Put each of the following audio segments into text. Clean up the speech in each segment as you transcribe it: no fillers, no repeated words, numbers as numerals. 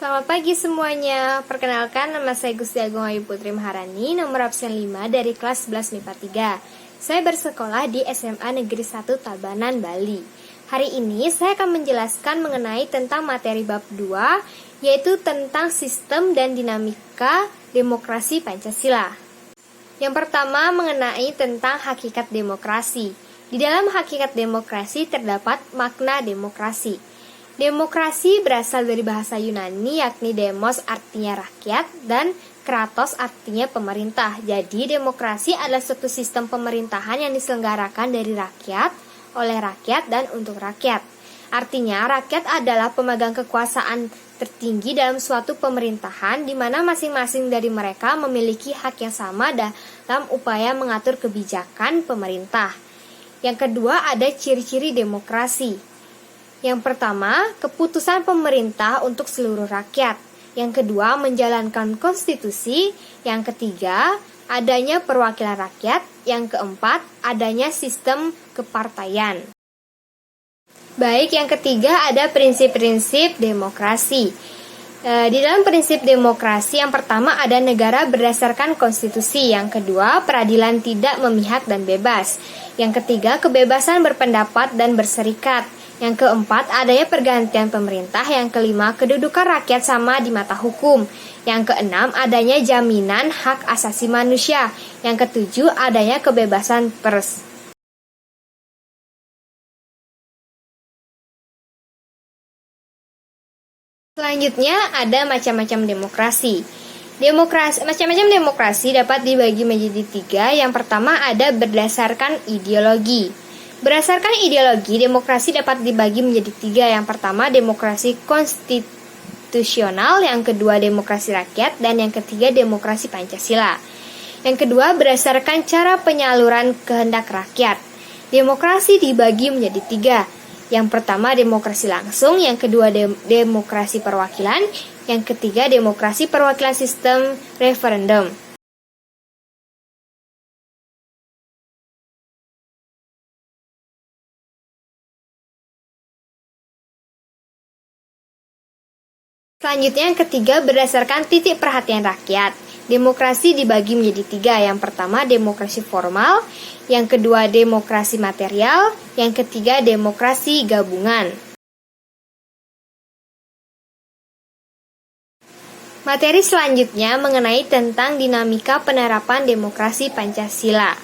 Selamat pagi semuanya. Perkenalkan, nama saya Gusti Agung Ayu Putri Maharani, nomor absen 5 dari kelas 11 MIPA 3. Saya bersekolah di SMA Negeri 1 Tabanan, Bali. Hari ini saya akan menjelaskan mengenai tentang materi bab 2, yaitu tentang sistem dan dinamika demokrasi Pancasila. Yang pertama mengenai tentang hakikat demokrasi. Di dalam hakikat demokrasi terdapat makna demokrasi. Demokrasi berasal dari bahasa Yunani, yakni demos artinya rakyat dan kratos artinya pemerintah. Jadi demokrasi adalah suatu sistem pemerintahan yang diselenggarakan dari rakyat, oleh rakyat, dan untuk rakyat. Artinya rakyat adalah pemegang kekuasaan tertinggi dalam suatu pemerintahan, di mana masing-masing dari mereka memiliki hak yang sama dalam upaya mengatur kebijakan pemerintah. Yang kedua, ada ciri-ciri demokrasi. Yang pertama, keputusan pemerintah untuk seluruh rakyat. Yang kedua, menjalankan konstitusi. Yang ketiga, adanya perwakilan rakyat. Yang keempat, adanya sistem kepartaian. Baik, yang ketiga ada prinsip-prinsip demokrasi. Di dalam prinsip demokrasi, yang pertama ada negara berdasarkan konstitusi. Yang kedua, peradilan tidak memihak dan bebas. Yang ketiga, kebebasan berpendapat dan berserikat. Yang keempat, adanya pergantian pemerintah. Yang kelima, kedudukan rakyat sama di mata hukum. Yang keenam, adanya jaminan hak asasi manusia. Yang ketujuh, adanya kebebasan pers. Selanjutnya, ada macam-macam demokrasi. Macam-macam demokrasi dapat dibagi menjadi tiga. Yang pertama, ada berdasarkan ideologi. Berdasarkan ideologi, demokrasi dapat dibagi menjadi tiga. Yang pertama, demokrasi konstitusional. Yang kedua, demokrasi rakyat. Dan yang ketiga, demokrasi Pancasila. Yang kedua, berdasarkan cara penyaluran kehendak rakyat. Demokrasi dibagi menjadi tiga. Yang pertama, demokrasi langsung. Yang kedua, demokrasi perwakilan. Yang ketiga, demokrasi perwakilan sistem referendum. Selanjutnya, yang ketiga, berdasarkan titik perhatian rakyat. Demokrasi dibagi menjadi tiga. Yang pertama, demokrasi formal. Yang kedua, demokrasi material. Yang ketiga, demokrasi gabungan. Materi selanjutnya mengenai tentang dinamika penerapan demokrasi Pancasila.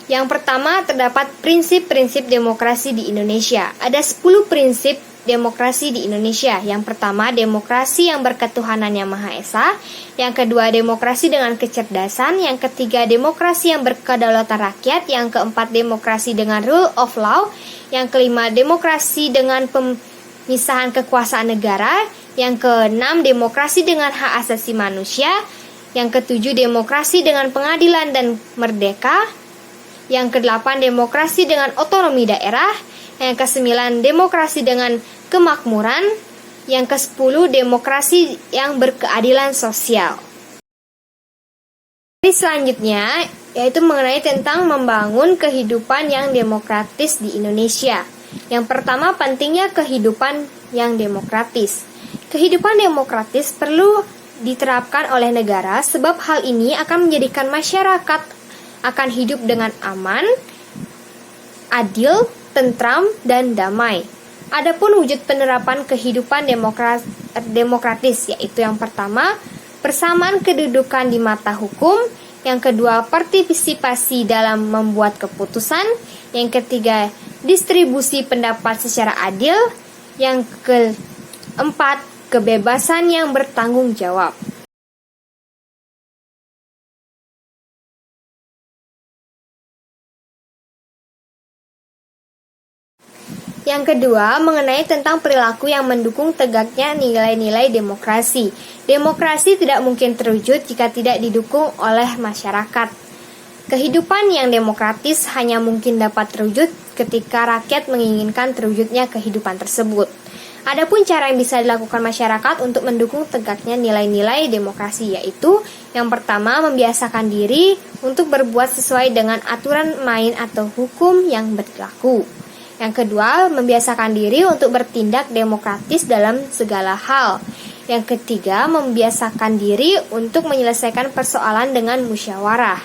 Yang pertama, terdapat prinsip-prinsip demokrasi di Indonesia. Ada 10 prinsip demokrasi di Indonesia. Yang pertama, demokrasi yang berketuhanan yang Maha Esa. Yang kedua, demokrasi dengan kecerdasan. Yang ketiga, demokrasi yang berkedaulatan rakyat. Yang keempat, demokrasi dengan rule of law. Yang kelima, demokrasi dengan pemisahan kekuasaan negara. Yang keenam, demokrasi dengan hak asasi manusia. Yang ketujuh, demokrasi dengan pengadilan dan merdeka. Yang kedelapan, demokrasi dengan otonomi daerah. Yang kesembilan, demokrasi dengan kemakmuran. Yang kesepuluh, demokrasi yang berkeadilan sosial. Ini selanjutnya yaitu mengenai tentang membangun kehidupan yang demokratis di Indonesia. Yang pertama, pentingnya kehidupan yang demokratis. Kehidupan demokratis perlu diterapkan oleh negara, sebab hal ini akan menjadikan masyarakat akan hidup dengan aman, adil, tentram, dan damai. Adapun wujud penerapan kehidupan demokratis, yaitu yang pertama, persamaan kedudukan di mata hukum. Yang kedua, partisipasi dalam membuat keputusan. Yang ketiga, distribusi pendapat secara adil. Yang keempat, kebebasan yang bertanggung jawab. Yang kedua, mengenai tentang perilaku yang mendukung tegaknya nilai-nilai demokrasi. Demokrasi tidak mungkin terwujud jika tidak didukung oleh masyarakat. Kehidupan yang demokratis hanya mungkin dapat terwujud ketika rakyat menginginkan terwujudnya kehidupan tersebut. Adapun cara yang bisa dilakukan masyarakat untuk mendukung tegaknya nilai-nilai demokrasi, yaitu yang pertama, membiasakan diri untuk berbuat sesuai dengan aturan main atau hukum yang berlaku. Yang kedua, membiasakan diri untuk bertindak demokratis dalam segala hal. Yang ketiga, membiasakan diri untuk menyelesaikan persoalan dengan musyawarah.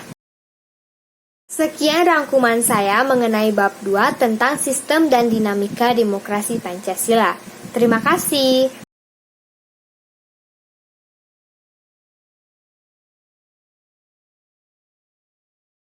Sekian rangkuman saya mengenai bab 2 tentang sistem dan dinamika demokrasi Pancasila. Terima kasih.